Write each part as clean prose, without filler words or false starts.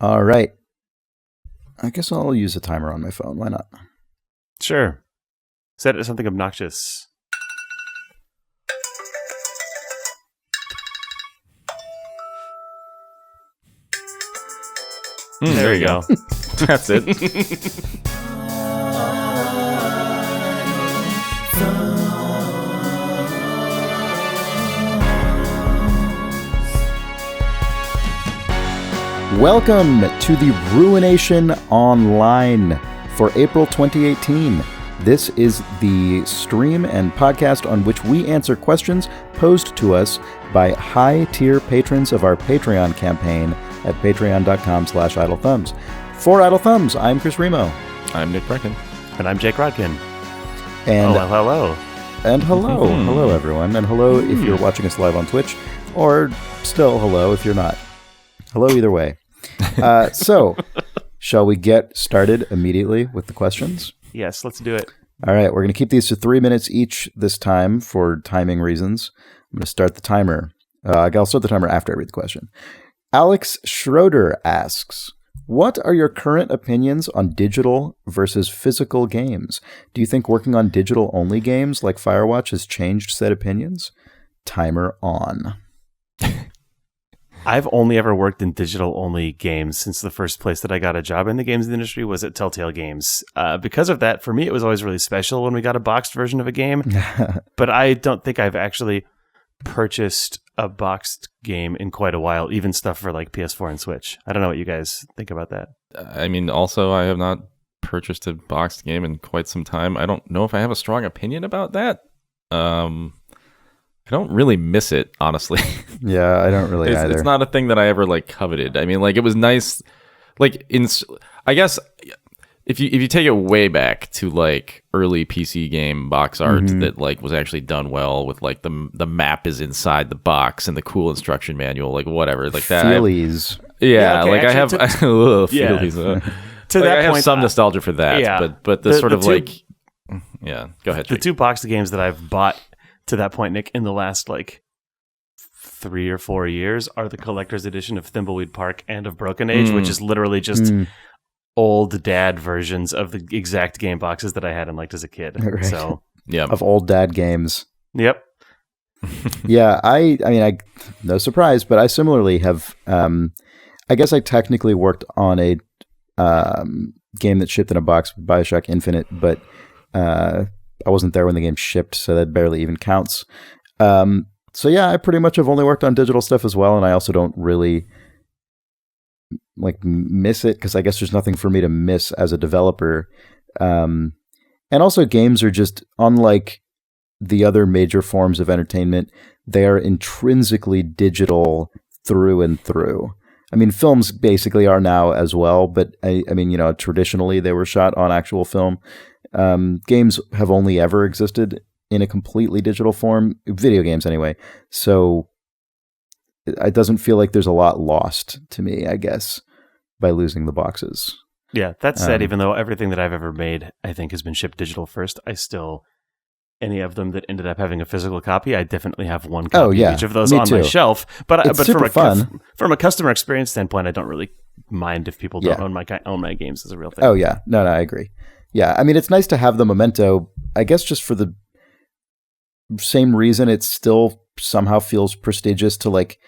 All right. I guess I'll use a timer on my phone. Why not? Sure. Set it to something obnoxious. There you go. That's it. Welcome to the Ruination Online for April 2018. This is the stream and podcast on which we answer questions posed to us by high-tier patrons of our Patreon campaign at patreon.com/idlethumbs. For Idle Thumbs, I'm Chris Remo. I'm Nick Brecken. And I'm Jake Rodkin. And hello. And hello. Hello, everyone. And hello if you're watching us live on Twitch, or still hello if you're not. Hello either way. So, shall we get started immediately with the questions? Yes, let's do it. All right, we're going to keep these to 3 minutes each this time for timing reasons. I'm going to start the timer. I'll start the timer after I read the question. Alex Schroeder asks, what are your current opinions on digital versus physical games? Do you think working on digital-only games like Firewatch has changed said opinions? Timer on. I've only ever worked in digital-only games since the first place that I got a job in the games industry was at Telltale Games. Because of that, for me, it was always really special when we got a boxed version of a game. But I don't think I've actually purchased a boxed game in quite a while, even stuff for like PS4 and Switch. I don't know what you guys think about that. I mean, also, I have not purchased a boxed game in quite some time. I don't know if I have a strong opinion about that. I don't really miss it, honestly. Yeah, I don't really either. It's not a thing that I ever like coveted. I mean, like it was nice. Like I guess if you take it way back to like early PC game box art that like was actually done well with like the map is inside the box and the cool instruction manual, like whatever, like that. Feelies. Yeah, okay, like actually, I have feelies. To like, that I have point, some nostalgia for that. yeah. But the sort of like, yeah. Go ahead. The Jake. two boxed games that I've bought to that point, Nick, in the last like 3 or 4 years are the collector's edition of Thimbleweed Park and of Broken Age, which is literally just old dad versions of the exact game boxes that I had and liked as a kid. Right. So, yeah, Of old dad games. yep. Yeah, I mean, no surprise, but I similarly have, I guess I technically worked on a game that shipped in a box, BioShock Infinite, but I wasn't there when the game shipped, so that barely even counts. So yeah, I pretty much have only worked on digital stuff as well, and I also don't really like miss it, because I guess there's nothing for me to miss as a developer. And also games are just, unlike the other major forms of entertainment, they are intrinsically digital through and through. I mean, films basically are now as well, but I mean, you know, traditionally they were shot on actual film. Games have only ever existed in a completely digital form, video games anyway. So it doesn't feel like there's a lot lost to me, I guess, by losing the boxes. Yeah, that said, even though everything that I've ever made, I think, has been shipped digital first, I still, any of them that ended up having a physical copy, I definitely have one copy of each of those on my shelf. But super fun. From a customer experience standpoint, I don't really mind if people don't own my games as a real thing. Oh, yeah. No, I agree. Yeah, I mean, it's nice to have the memento, I guess just for the same reason it still somehow feels prestigious to like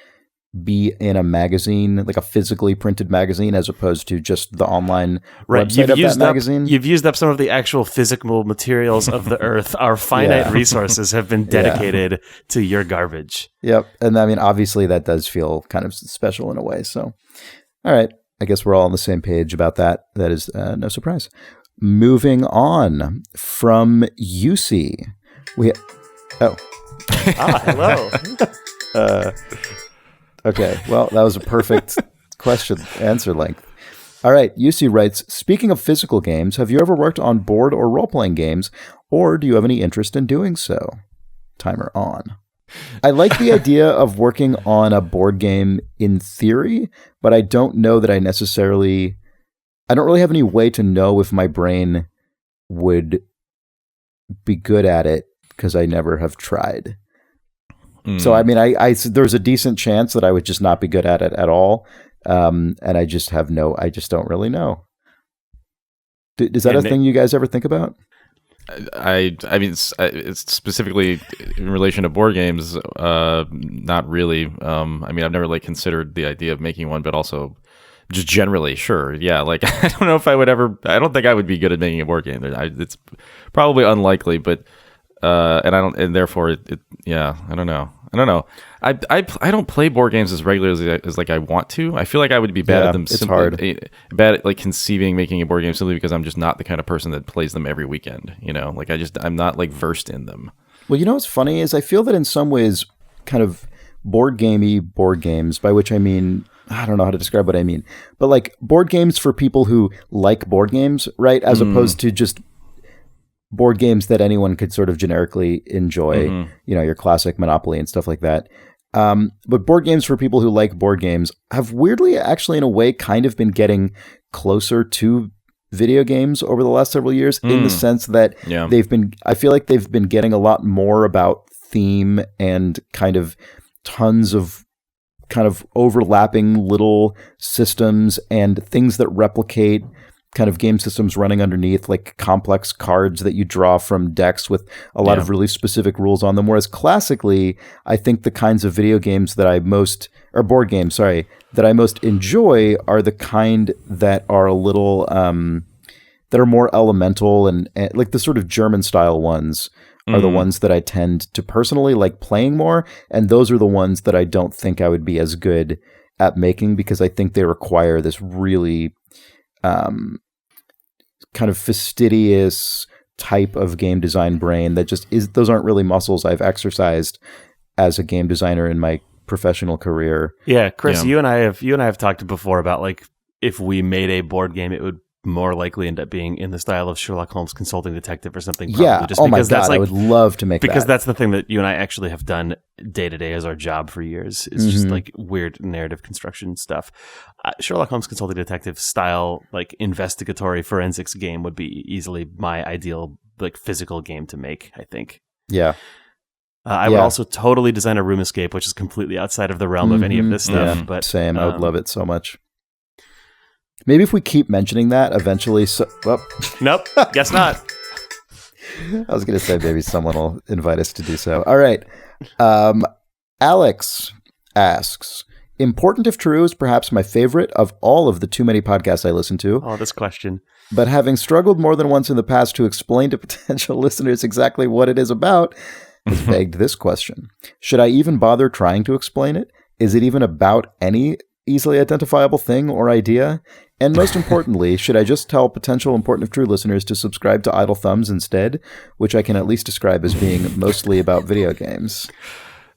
be in a magazine, like a physically printed magazine, as opposed to just the online website of that magazine. You've used up some of the actual physical materials of the earth. Our finite resources have been dedicated to your garbage. Yep. And I mean, obviously that does feel kind of special in a way. So, all right. I guess we're all on the same page about that. That is no surprise. Moving on from UC, hello. Okay, well, that was a perfect question answer length. All right, UC writes, speaking of physical games, have you ever worked on board or role-playing games, or do you have any interest in doing so? Timer on. I like the idea of working on a board game in theory, but I don't know that I don't really have any way to know if my brain would be good at it, because I never have tried. So, I mean, there's a decent chance that I would just not be good at it at all. And I just don't really know. Is that a thing you guys ever think about? I mean, it's specifically in relation to board games. Not really. I mean, I've never like considered the idea of making one, but also just generally, sure, yeah. Like, I don't know if I would ever. I don't think I would be good at making a board game. It's probably unlikely, but and I don't, and therefore, yeah, I don't know. I don't play board games as regularly as like I want to. I feel like I would be bad at them. It's hard. Bad at like conceiving making a board game simply because I'm just not the kind of person that plays them every weekend. You know, like I'm not like versed in them. Well, you know what's funny is I feel that in some ways, kind of board games, by which I mean, I don't know how to describe what I mean, but like board games for people who like board games, right? As opposed to just board games that anyone could sort of generically enjoy, you know, your classic Monopoly and stuff like that. But board games for people who like board games have weirdly, actually, in a way, kind of been getting closer to video games over the last several years in the sense that I feel like they've been getting a lot more about theme and kind of tons of kind of overlapping little systems and things that replicate kind of game systems running underneath, like complex cards that you draw from decks with a lot of really specific rules on them. Whereas classically, I think the kinds of video games that board games, that I most enjoy are the kind that are a little, that are more elemental and like the sort of German style ones are the ones that I tend to personally like playing more. And those are the ones that I don't think I would be as good at making because I think they require this really, kind of fastidious type of game design brain that just is, those aren't really muscles I've exercised as a game designer in my professional career. Yeah, Chris, you and I have talked before about like if we made a board game, it would more likely end up being in the style of Sherlock Holmes Consulting Detective or something. Probably, yeah. just oh my God, I would love to make that. Because that's the thing that you and I actually have done day to day as our job for years. It's just like weird narrative construction stuff. Sherlock Holmes Consulting Detective style, like investigatory forensics game would be easily my ideal like physical game to make, I think. Yeah. I would also totally design a room escape, which is completely outside of the realm of any of this stuff. Yeah, but same. I would love it so much. Maybe if we keep mentioning that, eventually... Nope, guess not. I was going to say maybe someone will invite us to do so. All right. Alex asks, Important If True is perhaps my favorite of all of the too many podcasts I listen to. Oh, this question. But having struggled more than once in the past to explain to potential listeners exactly what it is about, has begged this question. Should I even bother trying to explain it? Is it even about any easily identifiable thing or idea? And most importantly, should I just tell potential Important If True listeners to subscribe to Idle Thumbs instead, which I can at least describe as being mostly about video games?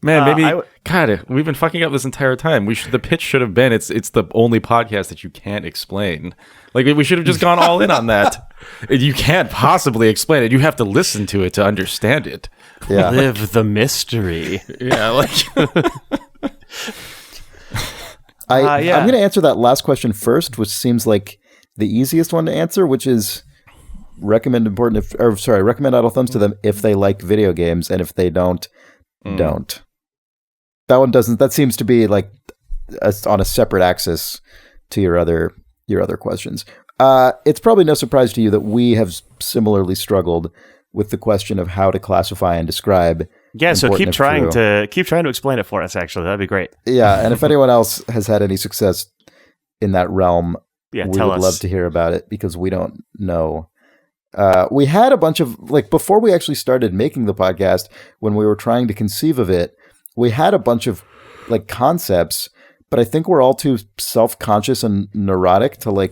Man, maybe God, we've been fucking up this entire time. The pitch should have been it's the only podcast that you can't explain. Like we should have just gone all in on that. You can't possibly explain it. You have to listen to it to understand it. Yeah. Live the mystery. Yeah, like I'm going to answer that last question first, which seems like the easiest one to answer, which is recommend Idle Thumbs to them if they like video games, and if they don't. That one doesn't. That seems to be like on a separate axis to your other questions. It's probably no surprise to you that we have similarly struggled with the question of how to classify and describe. Yeah, so keep trying to explain it for us. Actually, that'd be great. Yeah, and if anyone else has had any success in that realm, we would love to hear about it because we don't know. We had a bunch of before we actually started making the podcast, when we were trying to conceive of it, we had a bunch of concepts, but I think we're all too self-conscious and neurotic to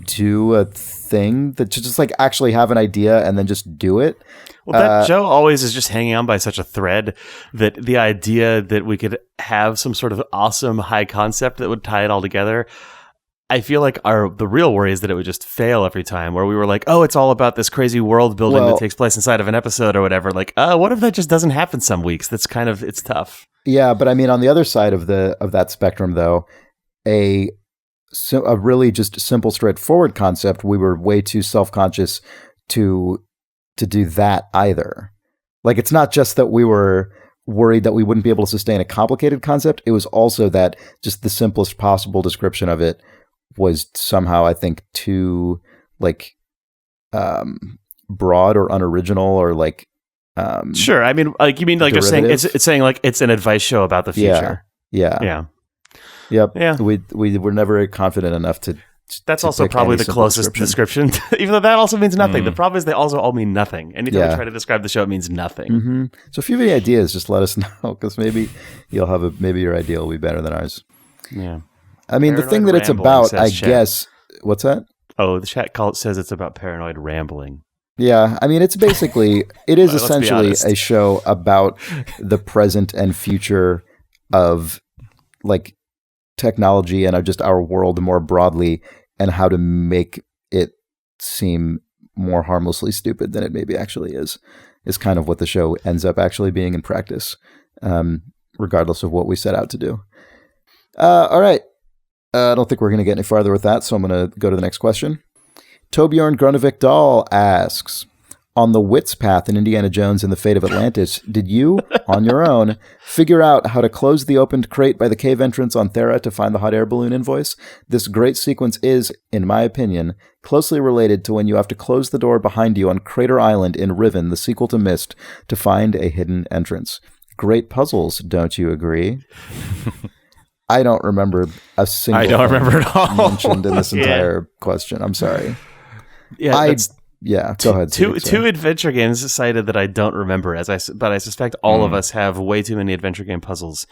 do a thing that just actually have an idea and then just do it. Well, that Joe always is just hanging on by such a thread that the idea that we could have some sort of awesome high concept that would tie it all together, I feel like the real worry is that it would just fail every time, where we were like, oh, it's all about this crazy world building that takes place inside of an episode or whatever. What if that just doesn't happen some weeks? That's it's tough. Yeah, but I mean, on the other side of that spectrum, though, a really just simple, straightforward concept, we were way too self-conscious to do that either. It's not just that we were worried that we wouldn't be able to sustain a complicated concept. It was also that just the simplest possible description of it was somehow, I think, too like broad or unoriginal or like sure. I mean, like you mean like just saying it's saying like it's an advice show about the future. Yeah. Yep. Yeah. We were never confident enough to. That's also probably the closest description, even though that also means nothing. The problem is they also all mean nothing. Anytime we try to describe the show, it means nothing. Mm-hmm. So if you have any ideas, just let us know, because maybe you'll have maybe your idea will be better than ours. Yeah. I mean, the thing that it's about, I guess. What's that? Oh, the chat call says it's about paranoid rambling. Yeah, I mean, it's basically, it is essentially a show about the present and future of like technology and just our world more broadly, and how to make it seem more harmlessly stupid than it maybe actually is kind of what the show ends up actually being in practice, regardless of what we set out to do. All right. I don't think we're going to get any farther with that, so I'm going to go to the next question. Torbjorn Grunevik Dahl asks, on the Wits path in Indiana Jones and the Fate of Atlantis, did you, on your own, figure out how to close the opened crate by the cave entrance on Thera to find the hot air balloon invoice? This great sequence is, in my opinion, closely related to when you have to close the door behind you on Crater Island in Riven, the sequel to Myst, to find a hidden entrance. Great puzzles, don't you agree? I don't remember a single thing at all mentioned in this entire question. I'm sorry. Yeah, go ahead. Two adventure games cited that I don't remember, but I suspect all of us have way too many adventure game puzzles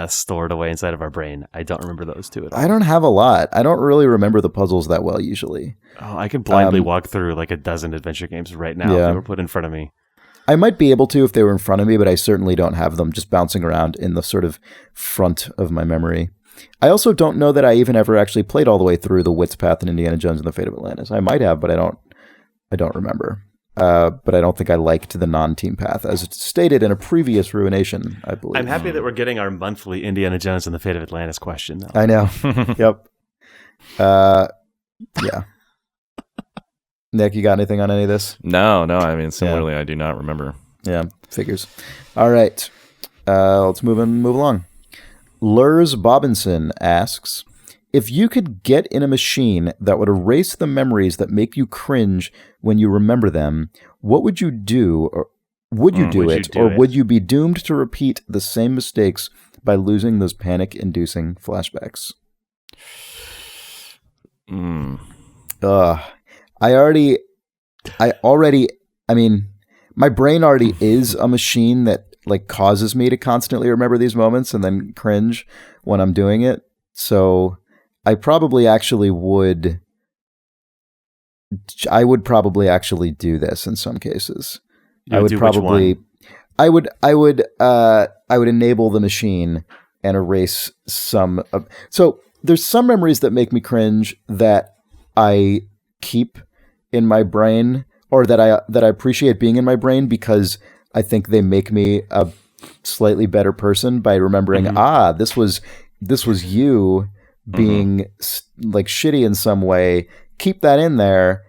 stored away inside of our brain. I don't remember those two at all. I don't have a lot. I don't really remember the puzzles that well usually. Oh, I could blindly walk through like a dozen adventure games right now if they were put in front of me. I might be able to if they were in front of me, but I certainly don't have them just bouncing around in the sort of front of my memory. I also don't know that I even ever actually played all the way through the Wits path in Indiana Jones and the Fate of Atlantis. I might have, but I don't remember. But I don't think I liked the non-team path, as stated in a previous Ruination, I believe. I'm happy that we're getting our monthly Indiana Jones and the Fate of Atlantis question, though. I know. Yep. Yeah. Nick, you got anything on any of this? No. I mean, similarly, I do not remember. Yeah, figures. All right. Let's move along. Lurs Bobinson asks, if you could get in a machine that would erase the memories that make you cringe when you remember them, what would you do? Or would you do it? Would you be doomed to repeat the same mistakes by losing those panic-inducing flashbacks? I mean, my brain already is a machine that like causes me to constantly remember these moments and then cringe when I'm doing it. So I would probably actually do this in some cases. I would enable the machine and erase some. So there's some memories that make me cringe that I keep in my brain, or that I appreciate being in my brain because I think they make me a slightly better person by remembering, this was you being like shitty in some way. Keep that in there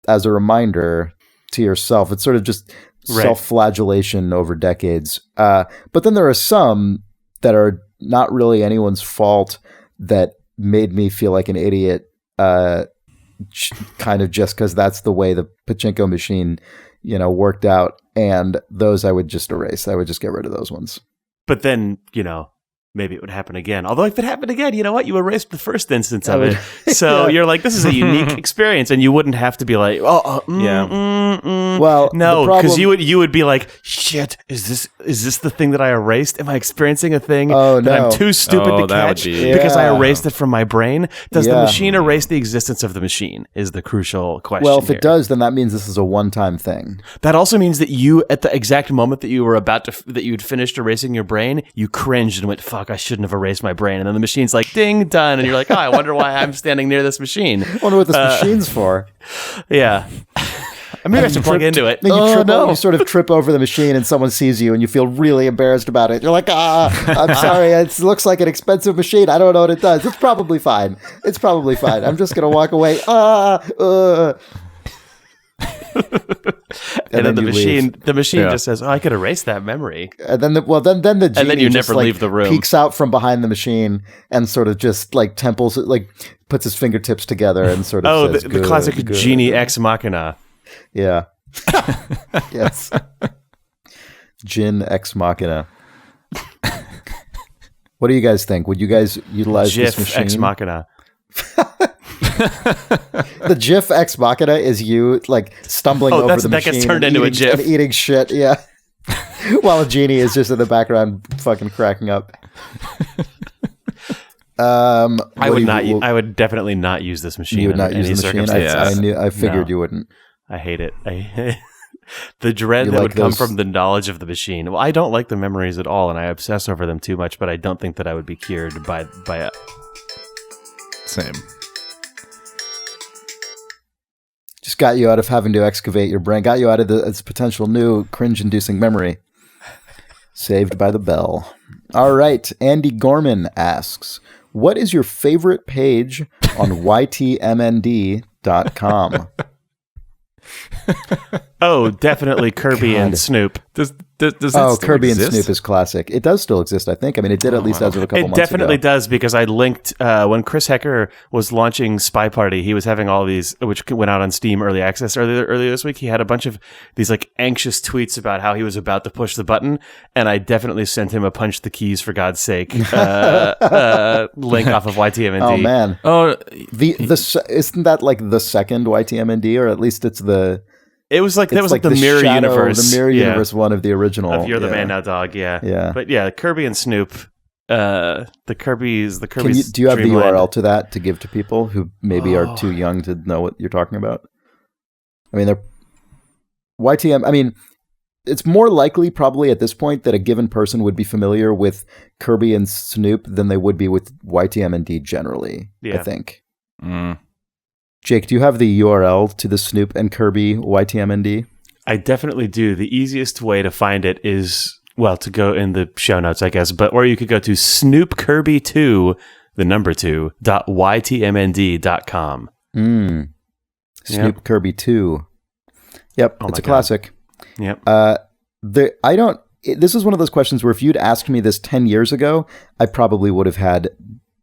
as a reminder to yourself. It's sort of just self-flagellation over decades. But then there are some that are not really anyone's fault that made me feel like an idiot, kind of just because that's the way the pachinko machine, worked out. And those I would just erase. I would just get rid of those ones. But then, maybe it would happen again. Although if it happened again, you know what? You erased the first instance of it. So you're like, this is a unique experience, and you wouldn't have to be like, well, no, because you would be like, shit, is this the thing that I erased? Am I experiencing a thing that I'm too stupid to catch because I erased it from my brain? Does the machine erase the existence of the machine is the crucial question. Well, if it does, then that means this is a one-time thing. That also means that you, at the exact moment that you were that you'd finished erasing your brain, you cringed and went, fuck, I shouldn't have erased my brain. And then the machine's like, ding, done. And you're like, I wonder why I'm standing near this machine. I wonder what this machine's for. Yeah. Maybe I should plug into it. You sort of trip over the machine and someone sees you and you feel really embarrassed about it. You're like, I'm sorry. It looks like an expensive machine. I don't know what it does. It's probably fine. I'm just going to walk away. And then the you machine, leave. just says, "Oh, I could erase that memory." And then the genie then you just, never like, leave the room. peeks out from behind the machine and sort of just like temples, like puts his fingertips together and sort of says, the classic good. genie ex machina. Yeah. Yes. Jin ex machina. What do you guys think? Would you guys utilize this GIF machine? ex machina. The GIF ex machina is you like stumbling over the that machine gets turned and into a eating- GIF. and eating shit. Yeah. While a genie is just in the background fucking cracking up. I would definitely not use this machine. You would not under use any the machine. circumstances. I figured No. you wouldn't. I hate it. The dread You that like would come those- from the knowledge of the machine. Well, I don't like the memories at all, and I obsess over them too much. But I don't think that I would be cured by a. Same. Just got you out of having to excavate your brain. Got you out of its potential new cringe-inducing memory. Saved by the bell. All right. Andy Gorman asks, what is your favorite page on ytmnd.com? Oh, definitely Kirby and God. Snoop. Does that Oh, still Kirby exist? and Snoop is classic. It does still exist, I think. I mean, it did at least as of a couple It months definitely ago. does, because I linked when Chris Hecker was launching Spy Party. He was having all these, which went out on Steam early access earlier this week. He had a bunch of these like anxious tweets about how he was about to push the button, and I definitely sent him a punch the keys for God's sake link off of YTMND. Oh man, Oh, isn't that like the second YTMND, or at least it's the? It was like that was like the mirror shadow, universe, the mirror universe one of the original. of You're the yeah. Man Now Dog, yeah. Yeah. But yeah, Kirby and Snoop, the Kirby's. Do you have the Dreamland. URL to that to give to people who maybe are too young to know what you're talking about? I mean, they're YTM. I mean, it's more likely probably at this point that a given person would be familiar with Kirby and Snoop than they would be with YTMND generally. Yeah. I think. Jake, do you have the URL to the Snoop and Kirby YTMND? I definitely do. The easiest way to find it is, well, to go in the show notes, I guess, or you could go to snoopkirby2, the number 2, .ytmnd.com. Snoop Kirby 2. Yep, Oh it's a my God. classic. Yep. This is one of those questions where if you'd asked me this 10 years ago, I probably would have had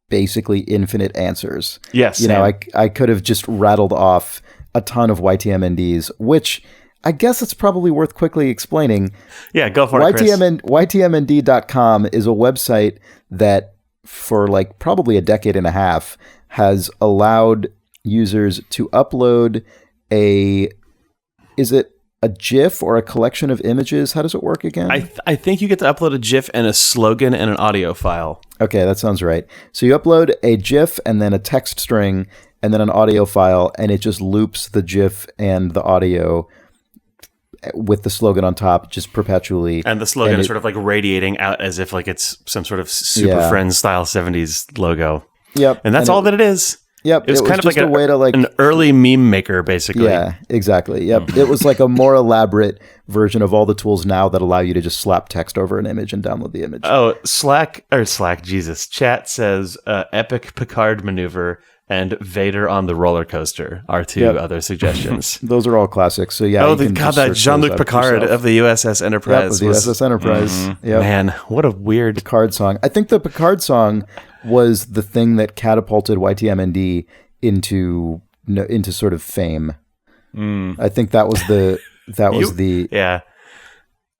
basically infinite answers. Yes. You know, I could have just rattled off a ton of YTMNDs, which I guess it's probably worth quickly explaining. Yeah, go for it, Chris. YTMND.com is a website that for like probably a decade and a half has allowed users to upload is it a GIF or a collection of images? How does it work again? I think you get to upload a GIF and a slogan and an audio file. Okay, that sounds right. So you upload a GIF and then a text string and then an audio file, and it just loops the GIF and the audio with the slogan on top just perpetually. And the slogan is sort of like radiating out as if like it's some sort of Super Friends style 70s logo. Yep. And that's all that it is. Yep. It was kind of just like a way to like an early meme maker, basically. Yeah, exactly. Yep. It was like a more elaborate version of all the tools now that allow you to just slap text over an image and download the image. Oh, Jesus. Chat says Epic Picard Maneuver and Vader on the Roller Coaster are two other suggestions. Those are all classics. So yeah. Oh, you can God, just that search Jean-Luc those up Picard yourself. of the USS Enterprise. Yep, of the USS Enterprise. Yep. Man, what a weird... Picard song. I think the Picard song was the thing that catapulted YTMND into sort of fame. I think that was the Yeah.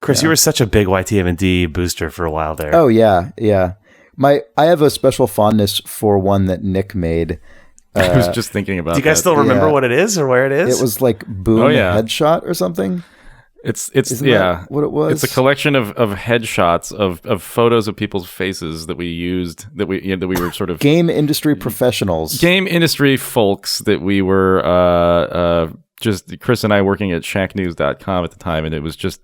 Chris, you were such a big YTMND booster for a while there. Oh yeah. I have a special fondness for one that Nick made. I was just thinking about. Do you guys still remember what it is or where it is? It was like Boom Headshot or something. It's Isn't yeah, that what it was? It's a collection of headshots of photos of people's faces that we used that we were sort of game industry professionals, game industry folks that we were just Chris and I working at shacknews.com at the time, and it was just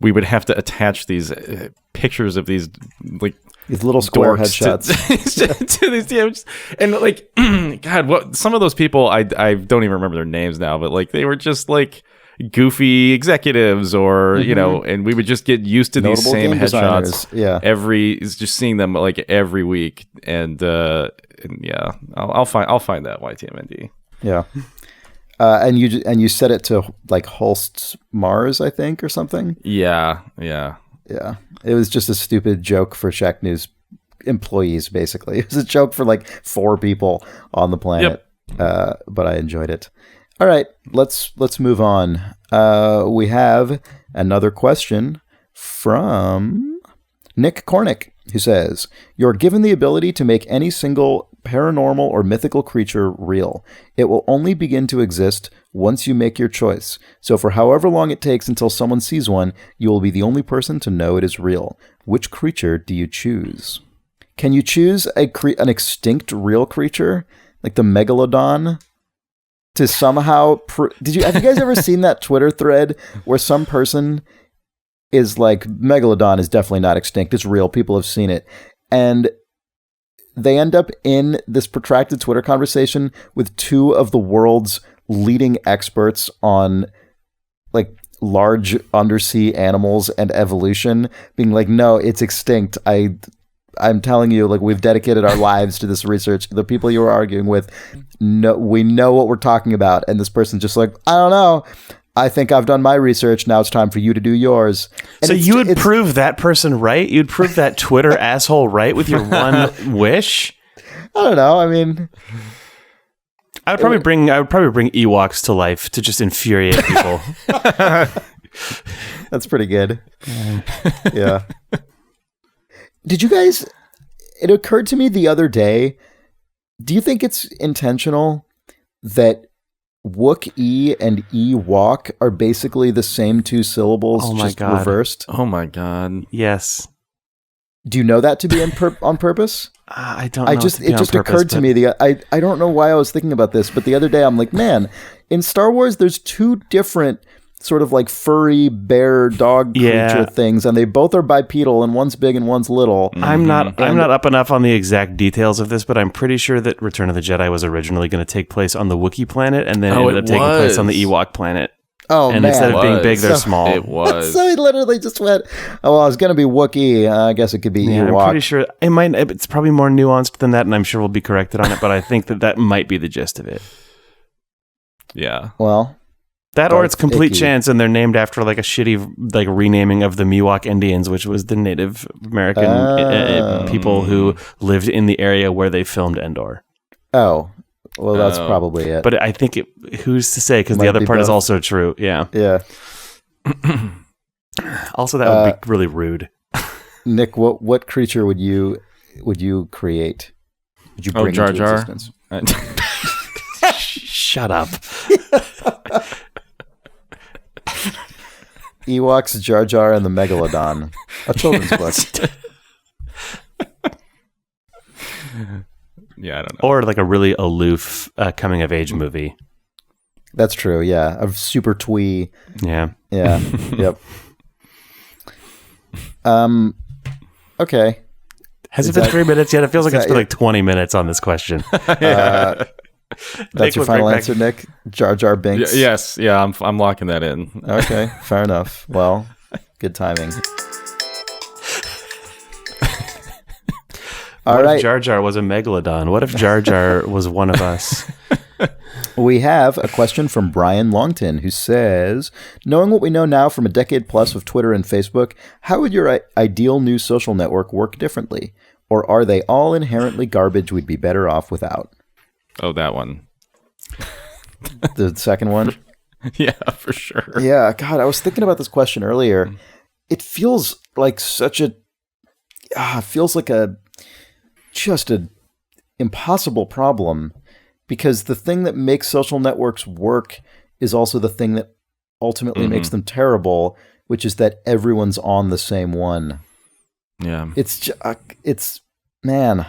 we would have to attach these pictures of these like these little square dorks headshots to these images. And like God, what some of those people I don't even remember their names now, but like they were just like goofy executives or you know, and we would just get used to these Notable same game headshots designers, just seeing them like every week, and yeah, I'll find that YTMND. Yeah. And you set it to like Holst's Mars, I think, or something. Yeah. It was just a stupid joke for Shack News employees, basically. It was a joke for like 4 people on the planet. But I enjoyed it. All right, let's move on. We have another question from Nick Cornick, who says, "You're given the ability to make any single paranormal or mythical creature real. It will only begin to exist once you make your choice. So for however long it takes until someone sees one, you will be the only person to know it is real. Which creature do you choose?" Can you choose an extinct real creature, like the megalodon, to somehow... have you guys ever seen that Twitter thread where some person is like, megalodon is definitely not extinct, it's real, people have seen it, and they end up in this protracted Twitter conversation with 2 of the world's leading experts on like large undersea animals and evolution, being like, no, it's extinct. I'm telling you, like, we've dedicated our lives to this research. The people you were arguing with, we know what we're talking about. And this person's just like, I don't know. I think I've done my research. Now it's time for you to do yours. And so you would prove that person right? You'd prove that Twitter asshole right with your one wish? I don't know. I mean, I would probably bring Ewoks to life to just infuriate people. That's pretty good. Yeah. Did you guys... It occurred to me the other day, do you think it's intentional that Wook-E and Ewok are basically the same 2 syllables, just reversed? Oh my god. Yes. Do you know that to be on purpose? I don't know. It just occurred to me. I don't know why I was thinking about this, but the other day I'm like, man, in Star Wars there's 2 different sort of like furry bear dog creature things, and they both are bipedal, and one's big and one's little. I'm not up enough on the exact details of this, but I'm pretty sure that Return of the Jedi was originally going to take place on the Wookiee planet, and then ended up taking place on the Ewok planet. Oh, and man. instead of being big, they're small. It was. So he literally just went, oh, well, it's going to be Wookiee. I guess it could be Ewok. I'm pretty sure it's probably more nuanced than that, and I'm sure we'll be corrected on it, but I think that might be the gist of it. Yeah. Well... That or it's complete chance, and they're named after like a shitty like renaming of the Miwok Indians, which was the Native American people who lived in the area where they filmed Endor. Oh, well, that's probably it. But I think who's to say? Because the other part is also true. Yeah. Yeah. Also, that would be really rude. Nick, what creature would you create? Would you bring Jar into Jar? existence? Shut up. Ewoks, Jar Jar, and the Megalodon. A children's book. Yeah, I don't know. Or like a really aloof coming of age movie. That's true, yeah. A super twee. Yeah. Yeah. Yep. Okay. Has it been 3 minutes yet? It feels like it's been like 20 minutes on this question. That's your final answer, Nick? Jar Jar Binks? Yes. Yeah, I'm locking that in. Okay, fair enough. Well, good timing. All right. What if Jar Jar was a megalodon? What if Jar Jar was one of us? We have a question from Brian Longton, who says, knowing what we know now from a decade plus of Twitter and Facebook, how would your ideal new social network work differently? Or are they all inherently garbage we'd be better off without? Oh, that one. The second one? Yeah, for sure. Yeah, God, I was thinking about this question earlier. It feels like just an impossible problem, because the thing that makes social networks work is also the thing that ultimately makes them terrible, which is that everyone's on the same one. Yeah. It's man.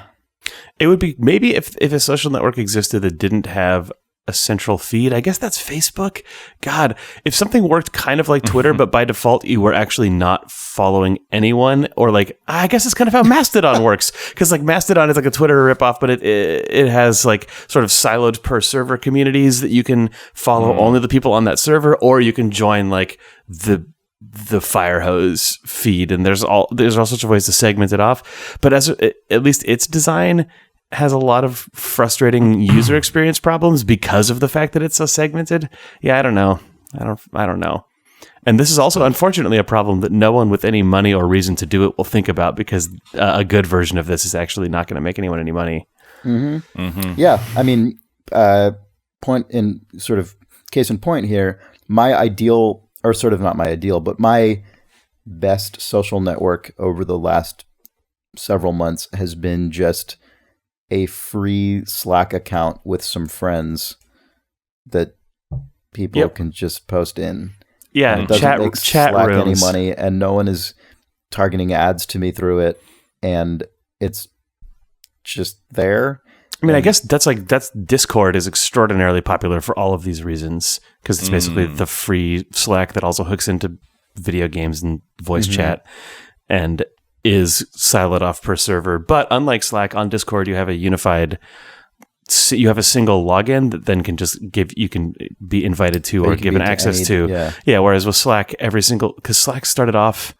It would be maybe if a social network existed that didn't have a central feed. I guess that's Facebook. God, if something worked kind of like Twitter, but by default you were actually not following anyone, or like, I guess it's kind of how Mastodon works, because like Mastodon is like a Twitter ripoff, but it has like sort of siloed per server communities that you can follow only the people on that server, or you can join like the Firehose feed, and there's all sorts of ways to segment it off. But at least its design has a lot of frustrating user experience problems because of the fact that it's so segmented. Yeah, I don't know. I don't know. And this is also, unfortunately, a problem that no one with any money or reason to do it will think about, because a good version of this is actually not going to make anyone any money. Mm-hmm. Mm-hmm. Yeah, I mean, point in sort of case in point here, my ideal, or sort of not my ideal, but my best social network over the last several months has been just a free Slack account with some friends that people can just post in. Yeah, and it doesn't chat make chat Slack rooms. any money, and no one is targeting ads to me through it, and it's just there. I mean, I guess that's Discord is extraordinarily popular for all of these reasons, because it's basically the free Slack that also hooks into video games and voice chat, and is siloed off per server. But unlike Slack, on Discord you have a single login that then you can be invited to or given access to. Yeah. Whereas with Slack, because Slack started off,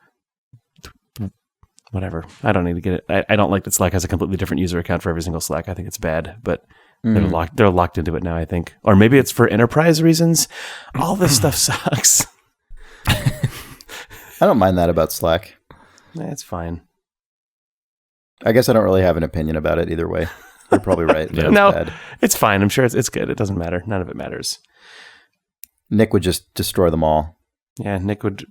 whatever. I don't need to get it. I don't like that Slack has a completely different user account for every single Slack. I think it's bad, but they're locked into it now, I think. Or maybe it's for enterprise reasons. All this stuff sucks. I don't mind that about Slack. It's fine. I guess I don't really have an opinion about it either way. You're probably right. No, bad. It's fine. I'm sure it's good. It doesn't matter. None of it matters. Nick would just destroy them all. Yeah, Nick would.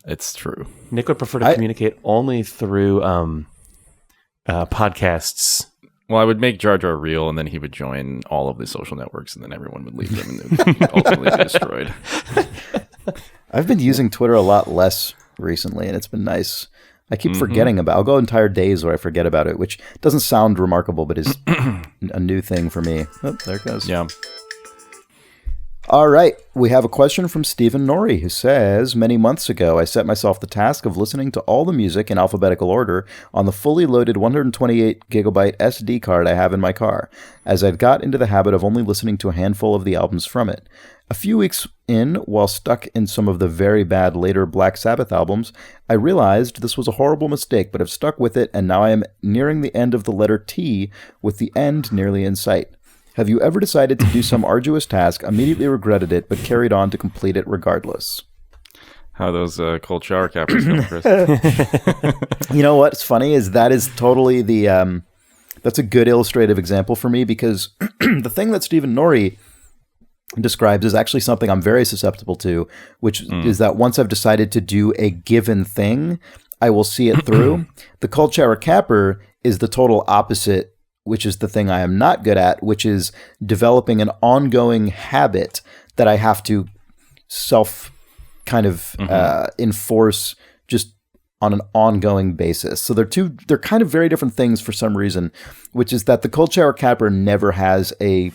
It's true. Nick would prefer to communicate only through podcasts. Well, I would make Jar Jar real, and then he would join all of the social networks, and then everyone would leave them, and they would ultimately be destroyed. I've been using Twitter a lot less recently, and it's been nice. I keep forgetting about it. I'll go entire days where I forget about it, which doesn't sound remarkable, but is a new thing for me. Oh, there it goes. Yeah. All right. We have a question from Stephen Norrie, who says, many months ago, I set myself the task of listening to all the music in alphabetical order on the fully loaded 128 gigabyte SD card I have in my car, as I'd got into the habit of only listening to a handful of the albums from it. A few weeks in, while stuck in some of the very bad later Black Sabbath albums, I realized this was a horrible mistake, but have stuck with it, and now I am nearing the end of the letter T, with the end nearly in sight. Have you ever decided to do some arduous task, immediately regretted it, but carried on to complete it regardless? How those cold shower cappers go, Chris? You know what's funny is that is totally the that's a good illustrative example for me, because the thing that Stephen Norrie describes is actually something I'm very susceptible to, which is that once I've decided to do a given thing, I will see it through. The cold shower capper is the total opposite, which is the thing I am not good at, which is developing an ongoing habit that I have to self kind of enforce just on an ongoing basis. So they're kind of very different things for some reason, which is that the cold shower capper never has a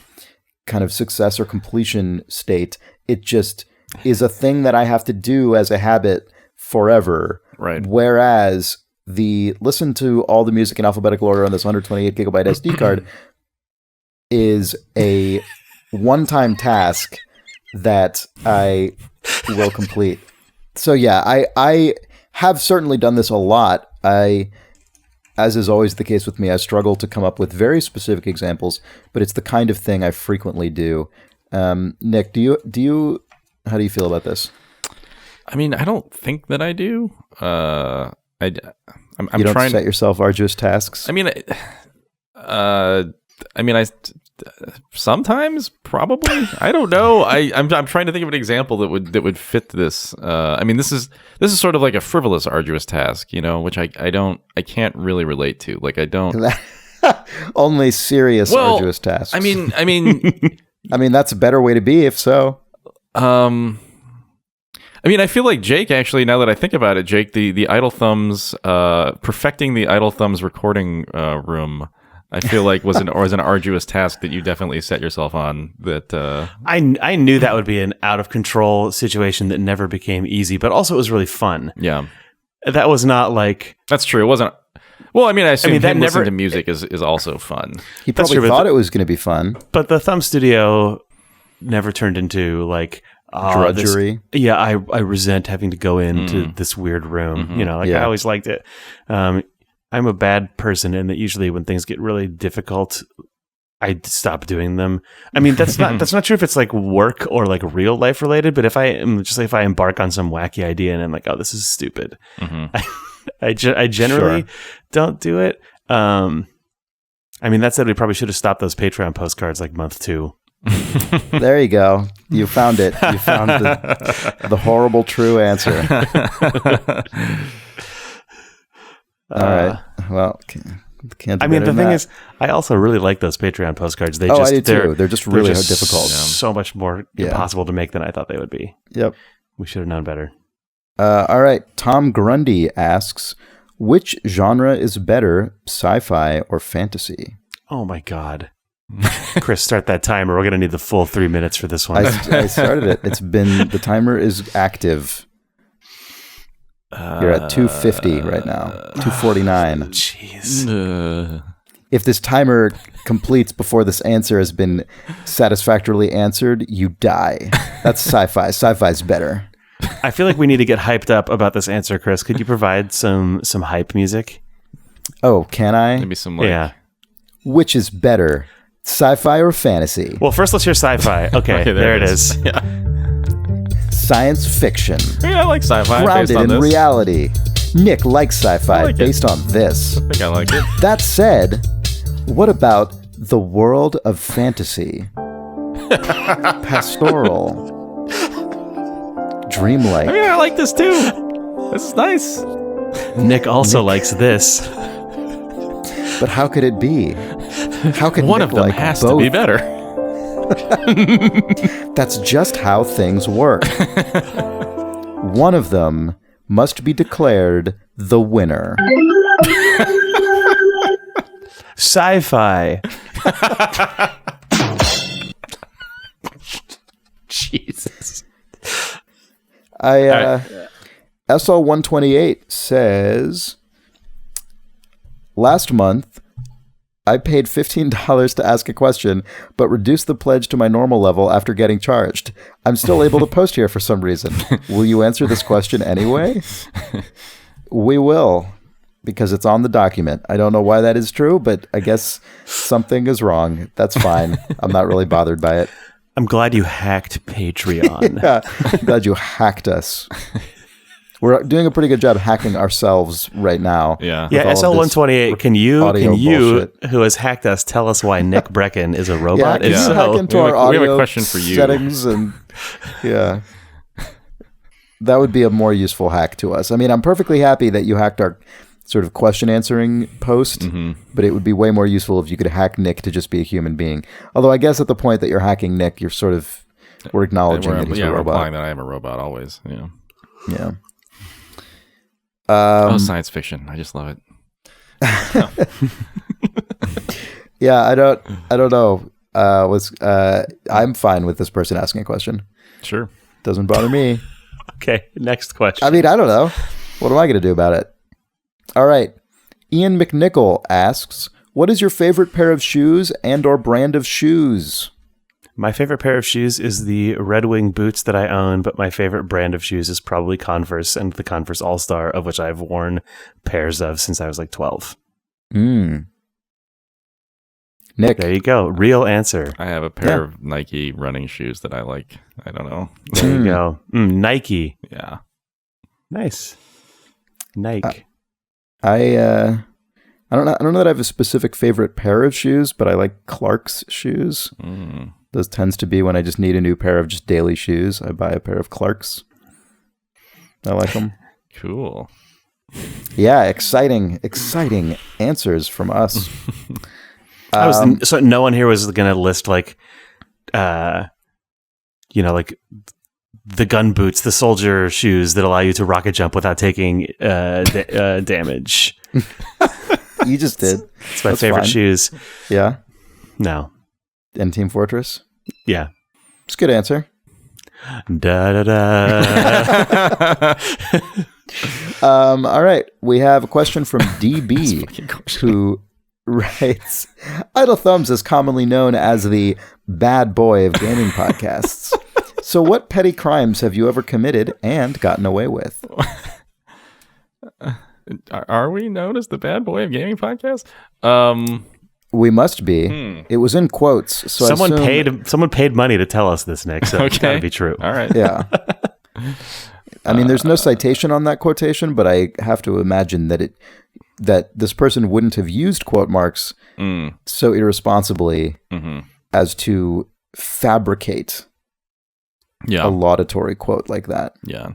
kind of success or completion state. It just is a thing that I have to do as a habit forever. Right. Whereas the listen to all the music in alphabetical order on this 128 gigabyte SD card is a one-time task that I will complete. So yeah, I have certainly done this a lot. As is always the case with me, I struggle to come up with very specific examples, but it's the kind of thing I frequently do. Nick, how do you feel about this? I mean, I don't think that I do. I'm you don't trying set yourself arduous tasks? I mean, I sometimes probably. I don't know. I'm trying to think of an example that would fit this. I mean, this is sort of like a frivolous arduous task, which I can't really relate to. Like I don't. Only serious arduous tasks. I mean, I mean that's a better way to be if so. I mean, I feel like Jake, actually, now that I think about it, Jake, the Idle Thumbs, perfecting the Idle Thumbs recording room, I feel like was an arduous task that you definitely set yourself on. That I knew that would be an out of control situation that never became easy, but also it was really fun. Yeah, that was not like that's true. It wasn't. Well, I mean, I assume that listening to music is also fun. He probably thought it was going to be fun, but the Thumb Studio never turned into like. Drudgery. I resent having to go into this weird room. I always liked it. I'm a bad person in that usually when things get really difficult, I stop doing them. I mean, that's not true if it's like work or like real life related, but if I embark on some wacky idea and I'm like, oh, this is stupid, I generally don't do it. I mean, that said, we probably should have stopped those Patreon postcards like month 2. There you go. You found it. You found the horrible true answer. All right. Well, can't. I mean, the thing is, I also really like those Patreon postcards. I do too. They're just really difficult. So much more impossible to make than I thought they would be. Yep. We should have known better. All right. Tom Grundy asks, which genre is better, sci-fi or fantasy? Oh my God. Chris, start that timer. We're going to need the full 3 minutes for this one. I started it. The timer is active. You're at 250 right now. 249. Jeez. If this timer completes before this answer has been satisfactorily answered, you die. That's sci-fi. Sci-fi's better. I feel like we need to get hyped up about this answer, Chris. Could you provide some hype music? Oh, can I? Maybe some like... Which is better, sci-fi or fantasy? Well, first let's hear sci-fi. Okay, there it is. Yeah. Science fiction. Yeah, I like sci-fi. Grounded in reality. Nick likes sci-fi based on this. I think I like it. That said, what about the world of fantasy? Pastoral. Dreamlike. Yeah, I like this too. This is nice. Nick also likes this. But how could it be? How could one Nick of them like has both? to be better? That's just how things work. One of them must be declared the winner. Sci-fi. Jesus. SL128 says, last month, I paid $15 to ask a question, but reduced the pledge to my normal level after getting charged. I'm still able to post here for some reason. Will you answer this question anyway? We will, because it's on the document. I don't know why that is true, but I guess something is wrong. That's fine. I'm not really bothered by it. I'm glad you hacked Patreon. Yeah, I'm glad you hacked us. We're doing a pretty good job hacking ourselves right now. Yeah. Yeah, SL128, can you, bullshit. who has hacked us, tell us why Nick Brecken is a robot? Yeah, can you hack into our audio we have a question for you. Settings and yeah. That would be a more useful hack to us. I mean, I'm perfectly happy that you hacked our sort of question answering post, but it would be way more useful if you could hack Nick to just be a human being. Although I guess at the point that you're hacking Nick, you're sort of, we're acknowledging that he's a robot. We're implying that I am a robot always. Yeah. Yeah. Science fiction. I just love it. Yeah, I don't know. I'm fine with this person asking a question. Sure. Doesn't bother me. Okay, next question. I mean, I don't know. What am I going to do about it? All right. Ian McNichol asks, what is your favorite pair of shoes and or brand of shoes? My favorite pair of shoes is the Red Wing boots that I own, but my favorite brand of shoes is probably Converse and the Converse All-Star, of which I've worn pairs of since I was like 12. Nick. There you go. Real answer. I have a pair of Nike running shoes that I like. I don't know. There you go. Nike. Yeah. Nice. Nike. I don't know that I have a specific favorite pair of shoes, but I like Clark's shoes. Those tends to be when I just need a new pair of just daily shoes. I buy a pair of Clark's. I like them. Cool. Yeah, exciting answers from us. So no one here was going to list like, like the gun boots, the soldier shoes that allow you to rocket jump without taking damage. You just did. It's my favorite shoes. Yeah. No. And Team Fortress? Yeah. It's a good answer. Da da da. All right. We have a question from DB who writes, Idle Thumbs is commonly known as the bad boy of gaming podcasts. So what petty crimes have you ever committed and gotten away with? Are we known as the bad boy of gaming podcast? We must be. It was in quotes. So someone paid money to tell us this, Nick. So it's gotta be true. All right. Yeah. I mean, there's no citation on that quotation, but I have to imagine that this person wouldn't have used quote marks so irresponsibly as to fabricate a laudatory quote like that. Yeah.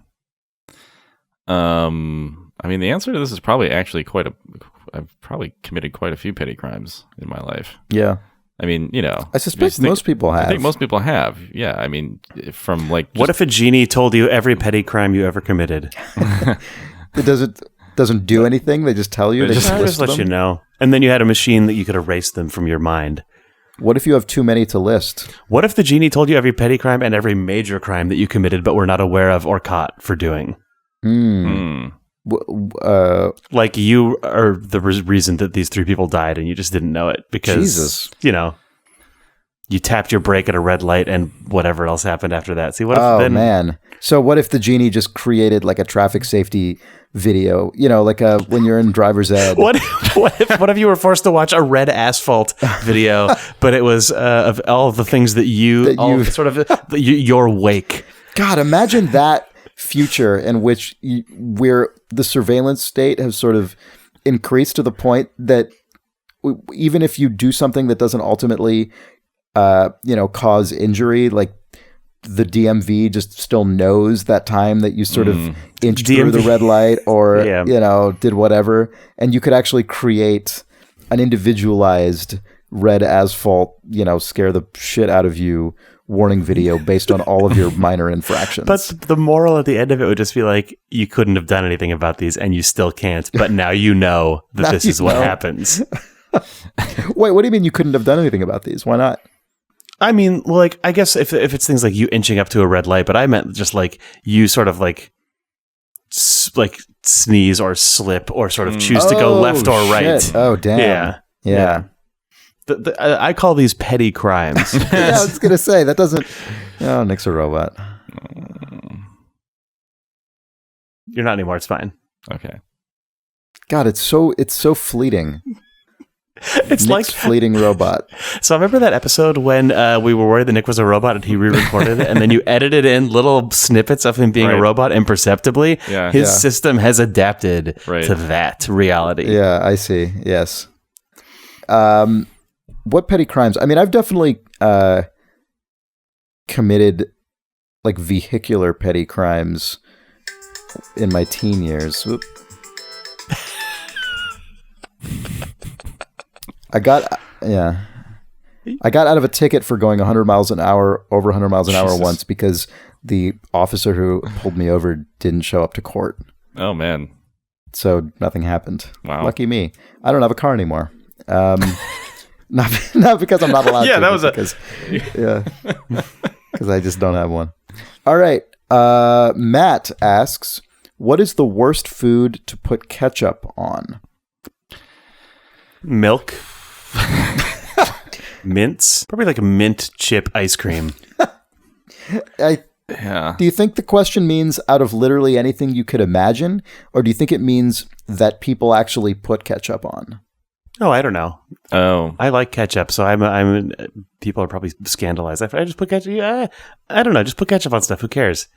I mean, the answer to this is probably actually I've probably committed quite a few petty crimes in my life. Yeah. I mean, I suspect most people have. I think most people have. Yeah. I mean, from like. What if a genie told you every petty crime you ever committed? It doesn't do anything. They just tell you. They just let you know. And then you had a machine that you could erase them from your mind. What if you have too many to list? What if the genie told you every petty crime and every major crime that you committed but were not aware of or caught for doing? Like you are the reason that these 3 people died and you just didn't know it because, you tapped your brake at a red light and whatever else happened after that. See, what if man. So what if the genie just created like a traffic safety video, like when you're in driver's ed? What if you were forced to watch a red asphalt video, but it was of all of the things that you your wake? God, imagine that future in which where the surveillance state has sort of increased to the point that even if you do something that doesn't ultimately cause injury, like the DMV just still knows that time that you sort of inched through the red light or did whatever, and you could actually create an individualized red asphalt scare the shit out of you warning video based on all of your minor infractions. But the moral at the end of it would just be like, you couldn't have done anything about these and you still can't, but now you know that this is what happens. Wait, what do you mean you couldn't have done anything about these? Why not? I mean, well, like, I guess if it's things like you inching up to a red light, but I meant just like you sort of like sneeze or slip or sort of choose to go left or right. Oh, damn. Yeah. I call these petty crimes. Yeah, I was going to say, that doesn't... Oh, Nick's a robot. You're not anymore. It's fine. Okay. God, it's so fleeting. It's Nick's like fleeting robot. So I remember that episode when we were worried that Nick was a robot and he re-recorded it, and then you edited in little snippets of him being a robot imperceptibly. Yeah. His system has adapted to that reality. Yeah, I see. Yes. What petty crimes? I mean, I've definitely committed like vehicular petty crimes in my teen years. Whoop. I got out of a ticket for going 100 miles an hour, over 100 miles an hour once because the officer who pulled me over didn't show up to court. Oh, man. So nothing happened. Wow. Lucky me. I don't have a car anymore. Not because I'm not allowed to. Because I just don't have one. All right. Matt asks, what is the worst food to put ketchup on? Milk. Mints. Probably like a mint chip ice cream. Do you think the question means out of literally anything you could imagine? Or do you think it means that people actually put ketchup on? Oh, I don't know. Oh, I like ketchup, so I'm. People are probably scandalized. I just put ketchup. I don't know. Just put ketchup on stuff. Who cares?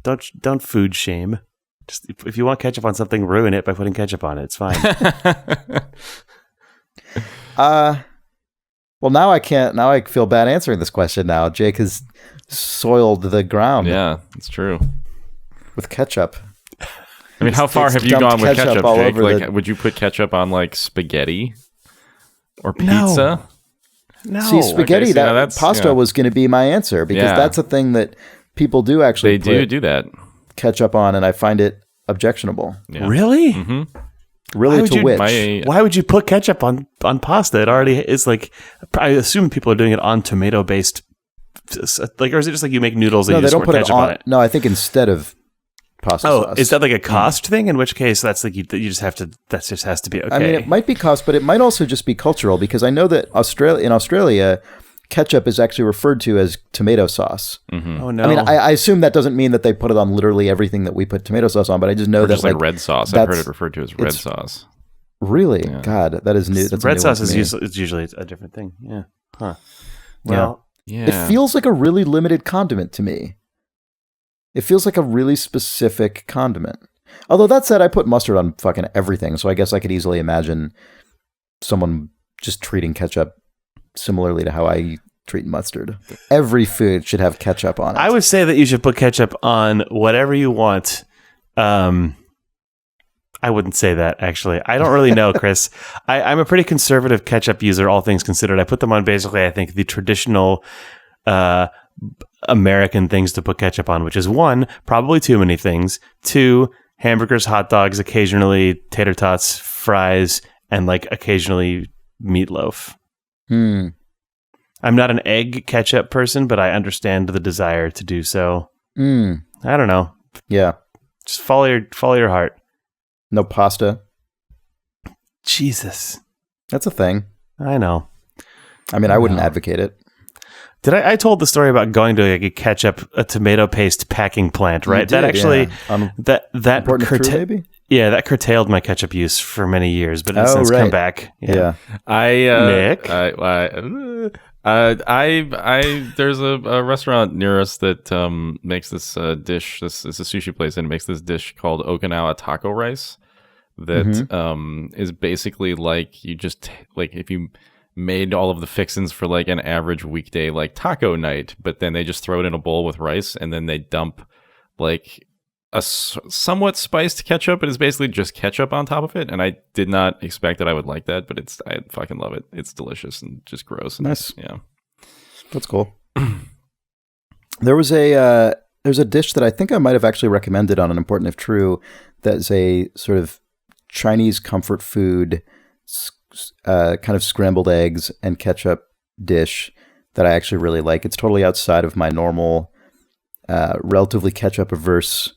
Don't food shame. Just if you want ketchup on something, ruin it by putting ketchup on it. It's fine. Well, now I can't. Now I feel bad answering this question. Now Jake has soiled the ground. Yeah, it's true. With ketchup. I mean, how far have you gone with ketchup, Jake? Like, would you put ketchup on like spaghetti or pizza? No. See, spaghetti. Okay, pasta was going to be my answer because that's a thing that people do actually. They do that. Ketchup on, and I find it objectionable. Yeah. Really? Mm-hmm. Really, to which? Why would you put ketchup on pasta? It already is like. I assume people are doing it on tomato-based. Like, or is it just like you make noodles and you just put ketchup on it? No, I think instead of pasta sauce. Is that like a cost thing? In which case, that's like you just have to. That just has to be okay. I mean, it might be cost, but it might also just be cultural because I know that in Australia, ketchup is actually referred to as tomato sauce. Mm-hmm. Oh no! I mean, I assume that doesn't mean that they put it on literally everything that we put tomato sauce on, but I just know Or that just like red sauce. I've heard it referred to as red sauce. Really, Yeah. God, that is new. That's red a new sauce one to is me. usually a different thing. Yeah. Huh. Well, Yeah. It feels like a really limited condiment to me. It feels like a really specific condiment. Although that said, I put mustard on fucking everything, so I guess I could easily imagine someone just treating ketchup similarly to how I treat mustard. Every food should have ketchup on it. I would say that you should put ketchup on whatever you want. I wouldn't say that, actually. I don't really know, Chris. I'm a pretty conservative ketchup user, all things considered. I put them on basically, I think, the traditional American things to put ketchup on, which is 1, probably too many things. 2, hamburgers, hot dogs, occasionally tater tots, fries, and like occasionally meatloaf. I'm not an egg ketchup person, but I understand the desire to do so. I don't know. Yeah. Just follow your heart. No pasta. Jesus. That's a thing. I know. I mean, I wouldn't advocate it. Did I told the story about going to like a tomato paste packing plant, right? You did, that actually yeah. that Important True, maybe? yeah, that curtailed my ketchup use for many years, but it's since come back. Yeah. Nick? There's a restaurant near us that makes this dish. This is a sushi place, and it makes this dish called Okinawa taco rice. That is basically like you just like if you made all of the fixins for like an average weekday like taco night, but then they just throw it in a bowl with rice, and then they dump like a somewhat spiced ketchup, but it's basically just ketchup on top of it. And I did not expect that I would like that, but I fucking love it. It's delicious and just gross. Nice. Yeah. That's cool. There's a dish that I think I might have actually recommended on An Important If True that's a sort of Chinese comfort food, kind of scrambled eggs and ketchup dish that I actually really like. It's totally outside of my normal, relatively ketchup averse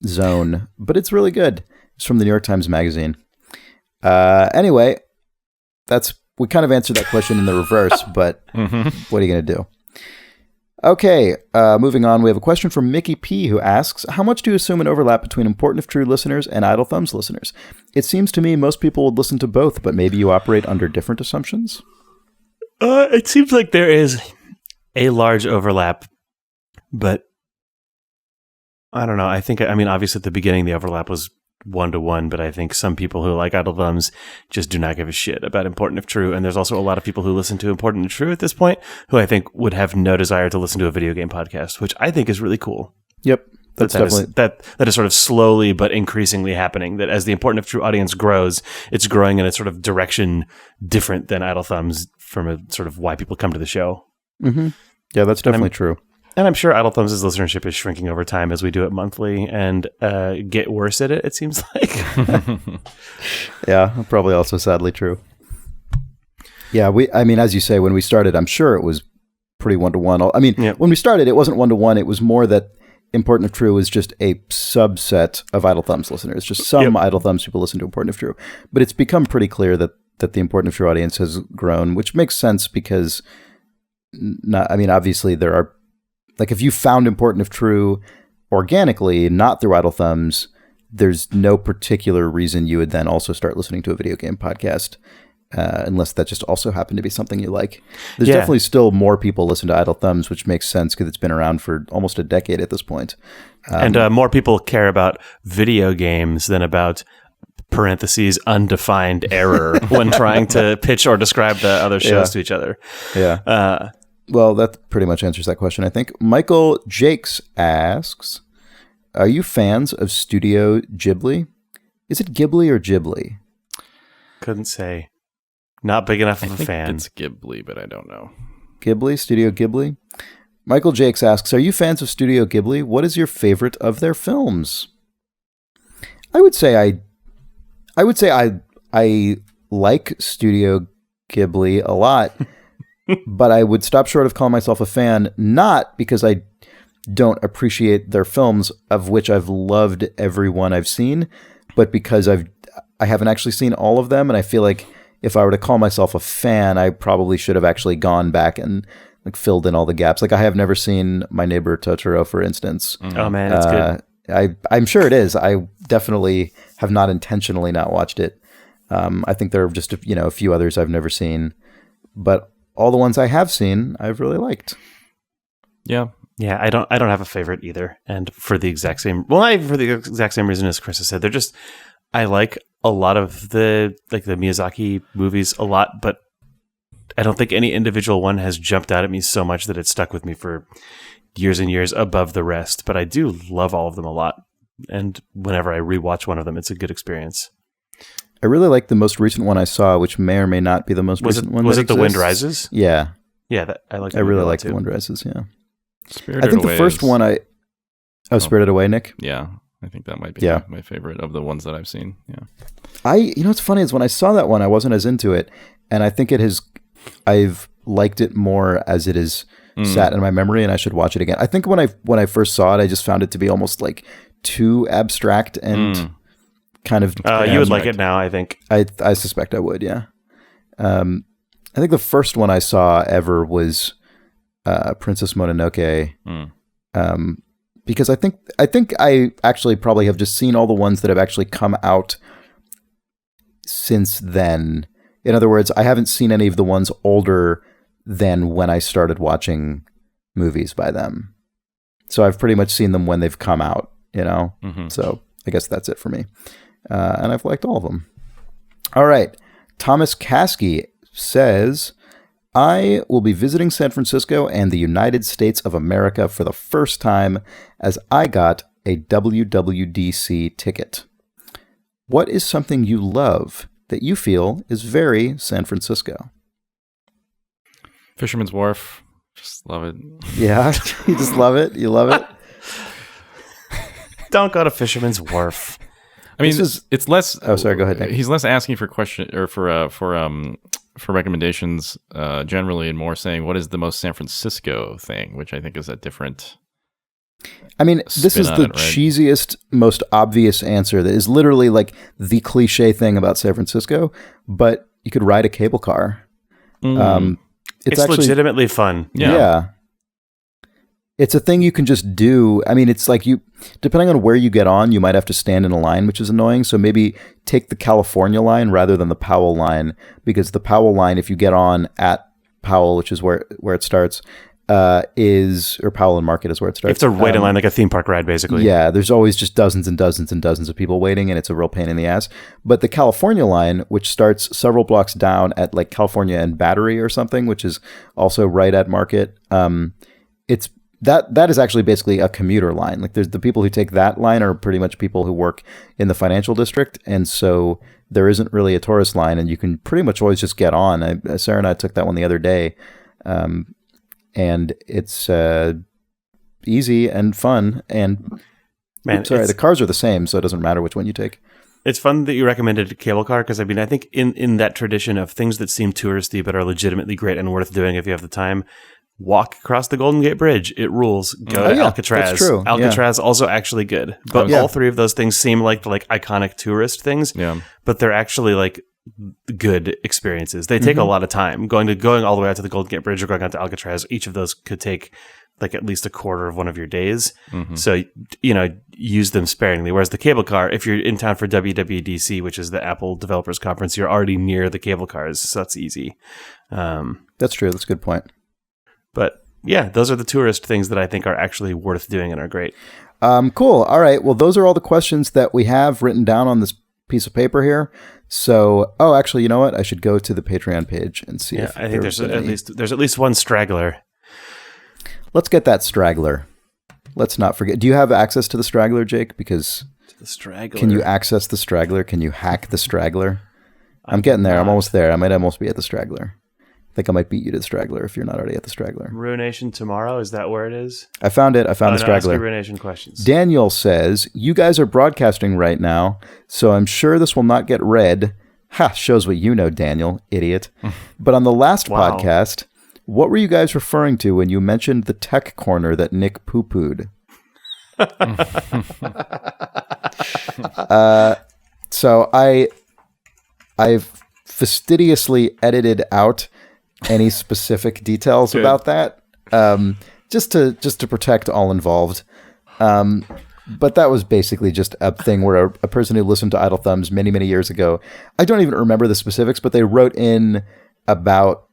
zone, but it's really good. It's from the New York Times Magazine. Anyway, we kind of answered that question in the reverse, but what are you going to do? Okay, moving on. We have a question from Mickey P, who asks, how much do you assume an overlap between Important If True listeners and Idle Thumbs listeners? It seems to me most people would listen to both, but maybe you operate under different assumptions? It seems like there is a large overlap, but I don't know. I mean, obviously at the beginning, the overlap was 1-to-1, but I think some people who like Idle Thumbs just do not give a shit about Important If True. And there's also a lot of people who listen to Important If True at this point who I think would have no desire to listen to a video game podcast, which I think is really cool. Yep. That's definitely that is sort of slowly but increasingly happening, that as the Important If True audience grows, it's growing in a sort of direction different than Idle Thumbs from a sort of why people come to the show. Mm-hmm. Yeah, that's definitely true. And I'm sure Idle Thumbs' listenership is shrinking over time as we do it monthly and get worse at it seems like. Yeah, probably also sadly true. Yeah, I mean, as you say, when we started, I'm sure it was pretty 1-to-1. I mean, When we started, it wasn't 1-to-1. It was more that Important If True was just a subset of Idle Thumbs listeners. Just some Idle Thumbs people listen to Important If True. But it's become pretty clear that the Important If True audience has grown, which makes sense because, obviously there are, like, if you found Important If True organically, not through Idle Thumbs, there's no particular reason you would then also start listening to a video game podcast, unless that just also happened to be something you like. There's definitely still more people listen to Idle Thumbs, which makes sense because it's been around for almost a decade at this point. And more people care about video games than about parentheses undefined error when trying to pitch or describe the other shows to each other. Yeah. Well, that pretty much answers that question, I think. Michael Jakes asks, are you fans of Studio Ghibli? Is it Ghibli or Ghibli? Couldn't say. Not big enough of a fan. It's Ghibli, but I don't know. Ghibli? Studio Ghibli? Michael Jakes asks, are you fans of Studio Ghibli? What is your favorite of their films? I would say I like Studio Ghibli a lot. But I would stop short of calling myself a fan, not because I don't appreciate their films, of which I've loved every one I've seen, but because I haven't actually seen all of them, and I feel like if I were to call myself a fan, I probably should have actually gone back and like filled in all the gaps. Like I have never seen My Neighbor Totoro, for instance. Oh man, it's good. I'm sure it is. I definitely have not intentionally not watched it. I think there are just a few others I've never seen, but all the ones I have seen, I've really liked. Yeah. Yeah, I don't have a favorite either. And for the exact same, well, not even for the exact same reason as Chris has said, I like a lot of the Miyazaki movies a lot, but I don't think any individual one has jumped out at me so much that it stuck with me for years and years above the rest. But I do love all of them a lot. And whenever I rewatch one of them, it's a good experience. I really like the most recent one I saw, which may or may not be the most recent one. Was it that The Wind exists. Rises? Yeah. Yeah, I like. I really like The Wind Rises, yeah. Spirited I think Away the first one Spirited Away, Nick? Yeah, I think that might be my favorite of the ones that I've seen. Yeah. What's funny is when I saw that one, I wasn't as into it, and I think I've liked it more as it is sat in my memory, and I should watch it again. I think when I first saw it, I just found it to be almost like too abstract and kind of. You would like it now, I think. I suspect I would, yeah. I think the first one I saw ever was Princess Mononoke, because I think I actually probably have just seen all the ones that have actually come out since then. In other words, I haven't seen any of the ones older than when I started watching movies by them. So I've pretty much seen them when they've come out, So I guess that's it for me. And I've liked all of them. All right. Thomas Caskey says, I will be visiting San Francisco and the United States of America for the first time as I got a WWDC ticket. What is something you love that you feel is very San Francisco? Fisherman's Wharf. Just love it. Yeah, you just love it? You love it? Don't go to Fisherman's Wharf. I mean, it's less. Oh, sorry. Go ahead, Nick. He's less asking for for recommendations generally, and more saying what is the most San Francisco thing, which I think is a different. I mean, this is the cheesiest, most obvious answer that is literally like the cliche thing about San Francisco, but you could ride a cable car. It's actually legitimately fun. Yeah. It's a thing you can just do. I mean, it's like depending on where you get on, you might have to stand in a line, which is annoying. So maybe take the California line rather than the Powell line, because the Powell line, if you get on at Powell, which is where it starts, or Powell and Market is where it starts. You have to wait in line like a theme park ride, basically. Yeah, there's always just dozens and dozens and dozens of people waiting, and it's a real pain in the ass. But the California line, which starts several blocks down at like California and Battery or something, which is also right at Market, it's that is actually basically a commuter line. Like there's the people who take that line are pretty much people who work in the financial district, and so there isn't really a tourist line, and you can pretty much always just get on. Sarah and I took that one the other day, and it's easy and fun. And the cars are the same, so it doesn't matter which one you take. It's fun that you recommended a cable car, because I mean, I think in that tradition of things that seem touristy but are legitimately great and worth doing if you have the time. Walk across the Golden Gate Bridge. It rules. Go to Alcatraz. That's true. Alcatraz also actually good. But all three of those things seem like iconic tourist things. Yeah. But they're actually like good experiences. They take a lot of time. Going all the way out to the Golden Gate Bridge or going out to Alcatraz, each of those could take like at least a quarter of one of your days. So, use them sparingly. Whereas the cable car, if you're in town for WWDC, which is the Apple Developers Conference, you're already near the cable cars. So that's easy. That's true. That's a good point. But yeah, those are the tourist things that I think are actually worth doing and are great. Cool. All right. Well, those are all the questions that we have written down on this piece of paper here. So, actually, you know what? I should go to the Patreon page and see if I think there's at least one straggler. Let's get that straggler. Let's not forget. Do you have access to the straggler, Jake? Because the straggler. Can you access the straggler? Can you hack the straggler? I'm getting there. I'm almost there. I might almost be at the straggler. I think I might beat you to the straggler if you're not already at the straggler. Ruination tomorrow, is that where it is? I found it. I found the straggler. Ask Ruination questions. Daniel says, you guys are broadcasting right now, so I'm sure this will not get read. Ha, shows what you know, Daniel, idiot. But on the last podcast, what were you guys referring to when you mentioned the tech corner that Nick poo-pooed? So I've fastidiously edited out any specific details about that, just to protect all involved. But that was basically just a thing where a person who listened to Idle Thumbs many, many years ago, I don't even remember the specifics, but they wrote in about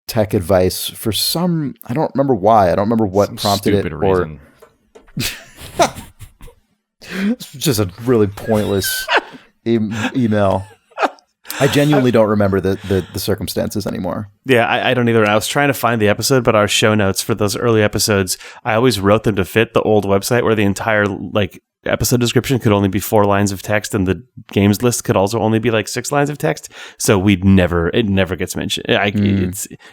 tech advice for some, I don't remember why. I don't remember what some prompted it. Reason. It's just a really pointless email. I genuinely don't remember the circumstances anymore. Yeah, I don't either. I was trying to find the episode, but our show notes for those early episodes, I always wrote them to fit the old website where the entire episode description could only be 4 lines of text, and the games list could also only be 6 lines of text. So it never gets mentioned.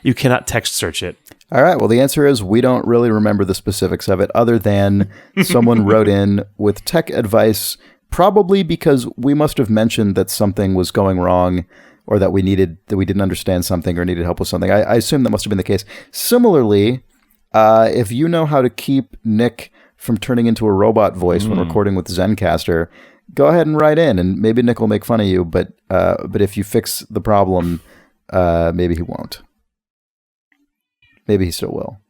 You cannot text search it. All right. Well, the answer is we don't really remember the specifics of it, other than someone wrote in with tech advice. Probably because we must have mentioned that something was going wrong, or that we didn't understand something or needed help with something. I assume that must have been the case. Similarly, if you know how to keep Nick from turning into a robot voice when recording with Zencastr, go ahead and write in, and maybe Nick will make fun of you. But if you fix the problem, maybe he won't. Maybe he still will.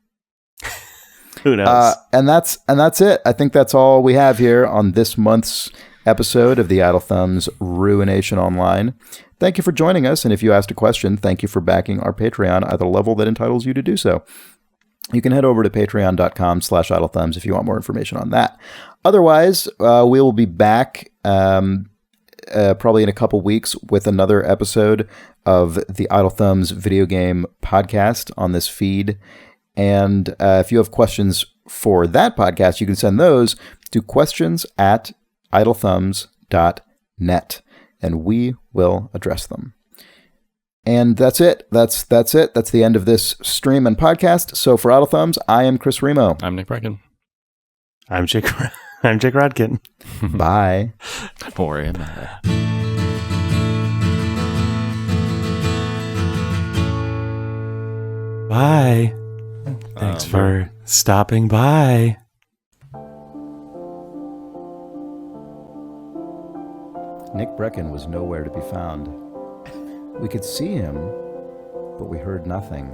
Who knows? And that's it. I think that's all we have here on this month's episode of the Idle Thumbs Ruination Online. Thank you for joining us, and if you asked a question, thank you for backing our Patreon at the level that entitles you to do so. You can head over to patreon.com/idlethumbs if you want more information on that. Otherwise, we will be back probably in a couple weeks with another episode of the Idle Thumbs video game podcast on this feed. And if you have questions for that podcast, you can send those to questions@idlethumbs.net, and we will address them. And that's it. That's it. That's the end of this stream and podcast. So for Idle Thumbs, I am Chris Remo. I'm Nick Brecken. I'm Jake Rodkin. Bye. Don't worry about that. Bye. Thanks for stopping by. Nick Brecken was nowhere to be found. We could see him, but we heard nothing.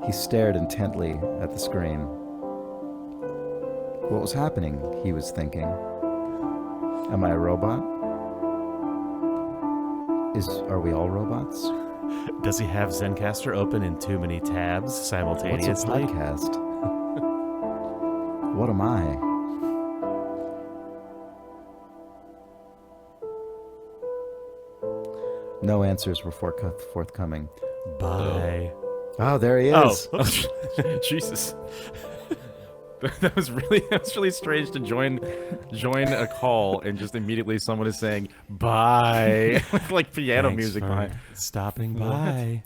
He stared intently at the screen. What was happening, he was thinking. Am I a robot? Are we all robots? Does he have Zencastr open in too many tabs simultaneously? What's a podcast? What am I? No answers were forthcoming. Bye. Oh, there he is. Oh. Jesus. That was really strange to join a call and just immediately someone is saying bye with piano Thanks music for behind. stopping by.